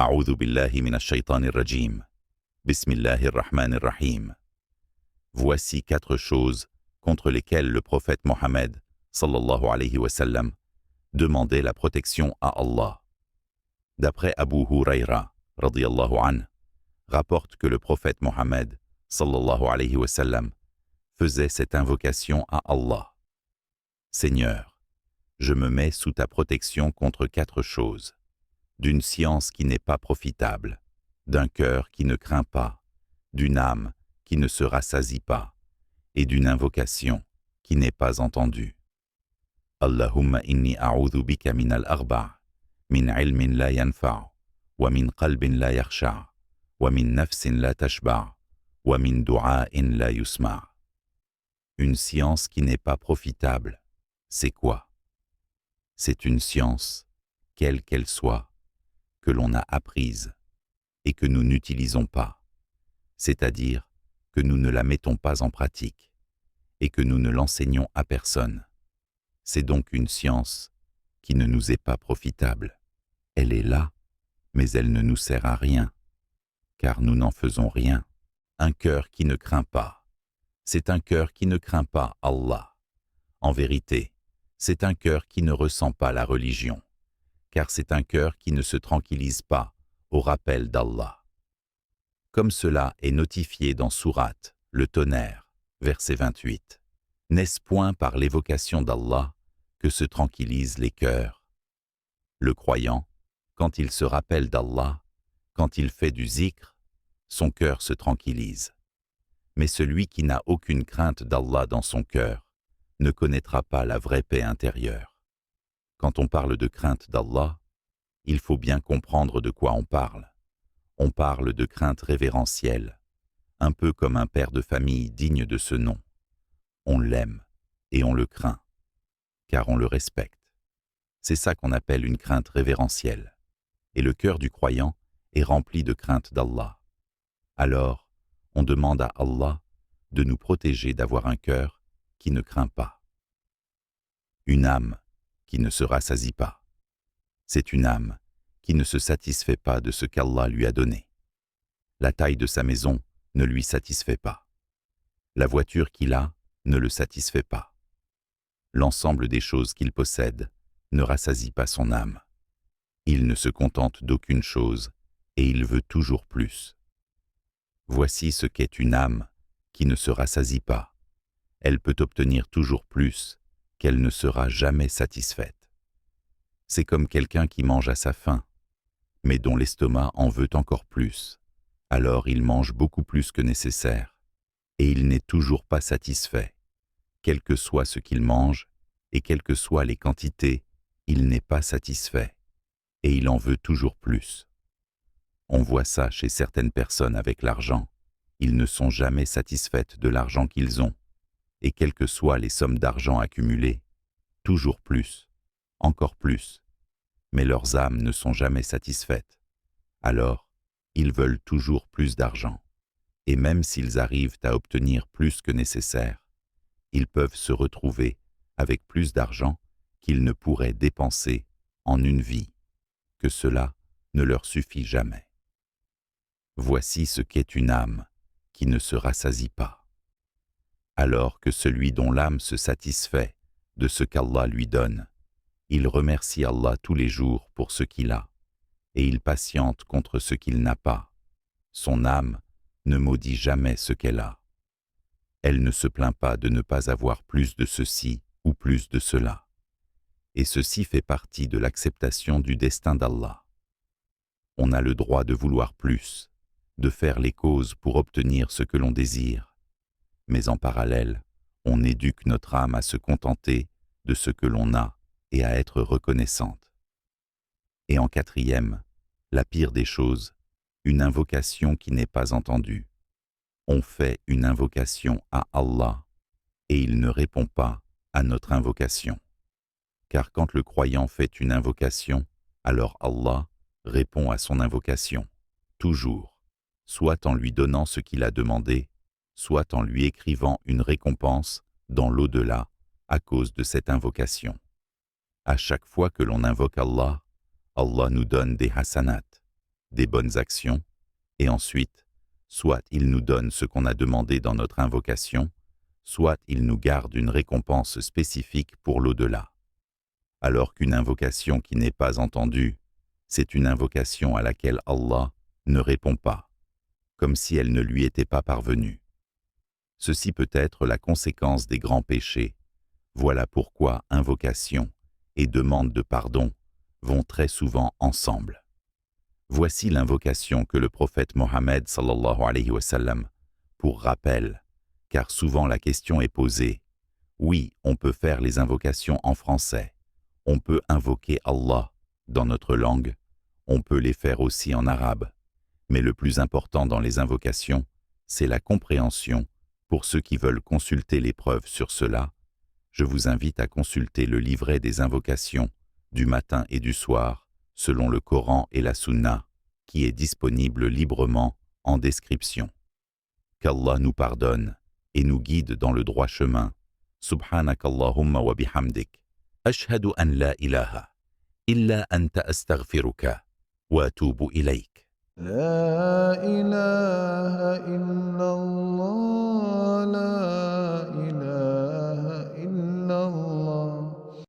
أعوذ بالله من الشيطان الرجيم. بسم الله الرحمن الرحيم. Voici 4 choses contre lesquelles le prophète Mohammed, sallallahu alayhi wa sallam, demandait la protection à Allah. D'après Abu Huraira, radiyallahu anhu, rapporte que le prophète Mohammed, sallallahu alayhi wa sallam, faisait cette invocation à Allah. Seigneur, je me mets sous ta protection contre 4 choses. D'une science qui n'est pas profitable, d'un cœur qui ne craint pas, d'une âme qui ne se rassasie pas, et d'une invocation qui n'est pas entendue. Allahumma inni a'udhu bika min al-arba', min ilmin la yanfa', wa min qalbin la yakhsha', wa min nafsin la tashba', wa min du'a'in la yusma'. Une science qui n'est pas profitable, c'est quoi? C'est une science, quelle qu'elle soit, que l'on a apprise et que nous n'utilisons pas, c'est-à-dire que nous ne la mettons pas en pratique et que nous ne l'enseignons à personne. C'est donc une science qui ne nous est pas profitable. Elle est là, mais elle ne nous sert à rien, car nous n'en faisons rien. Un cœur qui ne craint pas, c'est un cœur qui ne craint pas Allah. En vérité, c'est un cœur qui ne ressent pas la religion, car c'est un cœur qui ne se tranquillise pas au rappel d'Allah. Comme cela est notifié dans Sourate, le tonnerre, verset 28. N'est-ce point par l'évocation d'Allah que se tranquillisent les cœurs? Le croyant, quand il se rappelle d'Allah, quand il fait du zikr, son cœur se tranquillise. Mais celui qui n'a aucune crainte d'Allah dans son cœur ne connaîtra pas la vraie paix intérieure. Quand on parle de crainte d'Allah, il faut bien comprendre de quoi on parle. On parle de crainte révérentielle, un peu comme un père de famille digne de ce nom. On l'aime et on le craint, car on le respecte. C'est ça qu'on appelle une crainte révérentielle. Et le cœur du croyant est rempli de crainte d'Allah. Alors, on demande à Allah de nous protéger d'avoir un cœur qui ne craint pas. Une âme qui ne se rassasie pas. C'est une âme qui ne se satisfait pas de ce qu'Allah lui a donné. La taille de sa maison ne lui satisfait pas. La voiture qu'il a ne le satisfait pas. L'ensemble des choses qu'il possède ne rassasie pas son âme. Il ne se contente d'aucune chose et il veut toujours plus. Voici ce qu'est une âme qui ne se rassasie pas. Elle peut obtenir toujours plus qu'elle ne sera jamais satisfaite. C'est comme quelqu'un qui mange à sa faim, mais dont l'estomac en veut encore plus. Alors il mange beaucoup plus que nécessaire, et il n'est toujours pas satisfait. Quel que soit ce qu'il mange, et quelles que soient les quantités, il n'est pas satisfait, et il en veut toujours plus. On voit ça chez certaines personnes avec l'argent. Ils ne sont jamais satisfaites de l'argent qu'ils ont, et quelles que soient les sommes d'argent accumulées, toujours plus, encore plus, mais leurs âmes ne sont jamais satisfaites. Alors, ils veulent toujours plus d'argent, et même s'ils arrivent à obtenir plus que nécessaire, ils peuvent se retrouver avec plus d'argent qu'ils ne pourraient dépenser en une vie, que cela ne leur suffit jamais. Voici ce qu'est une âme qui ne se rassasie pas. Alors que celui dont l'âme se satisfait de ce qu'Allah lui donne, il remercie Allah tous les jours pour ce qu'il a, et il patiente contre ce qu'il n'a pas. Son âme ne maudit jamais ce qu'elle a. Elle ne se plaint pas de ne pas avoir plus de ceci ou plus de cela. Et ceci fait partie de l'acceptation du destin d'Allah. On a le droit de vouloir plus, de faire les causes pour obtenir ce que l'on désire. Mais en parallèle, on éduque notre âme à se contenter de ce que l'on a et à être reconnaissante. Et en 4e, la pire des choses, une invocation qui n'est pas entendue. On fait une invocation à Allah et il ne répond pas à notre invocation. Car quand le croyant fait une invocation, alors Allah répond à son invocation, toujours, soit en lui donnant ce qu'il a demandé, soit en lui écrivant une récompense dans l'au-delà à cause de cette invocation. À chaque fois que l'on invoque Allah, Allah nous donne des hasanat, des bonnes actions, et ensuite, soit il nous donne ce qu'on a demandé dans notre invocation, soit il nous garde une récompense spécifique pour l'au-delà. Alors qu'une invocation qui n'est pas entendue, c'est une invocation à laquelle Allah ne répond pas, comme si elle ne lui était pas parvenue. Ceci peut être la conséquence des grands péchés. Voilà pourquoi invocation et demande de pardon vont très souvent ensemble. Voici l'invocation que le prophète Mohammed sallallahu alayhi wa sallam, pour rappel, car souvent la question est posée. Oui, on peut faire les invocations en français. On peut invoquer Allah dans notre langue. On peut les faire aussi en arabe. Mais le plus important dans les invocations, c'est la compréhension. Pour ceux qui veulent consulter les preuves sur cela, je vous invite à consulter le livret des invocations du matin et du soir, selon le Coran et la Sunna, qui est disponible librement en description. Qu'Allah nous pardonne et nous guide dans le droit chemin. Subhanakallahumma wa bihamdik. Ashhadu an la ilaha illa anta astaghfiruka wa atubu ilayk. لا إله إلا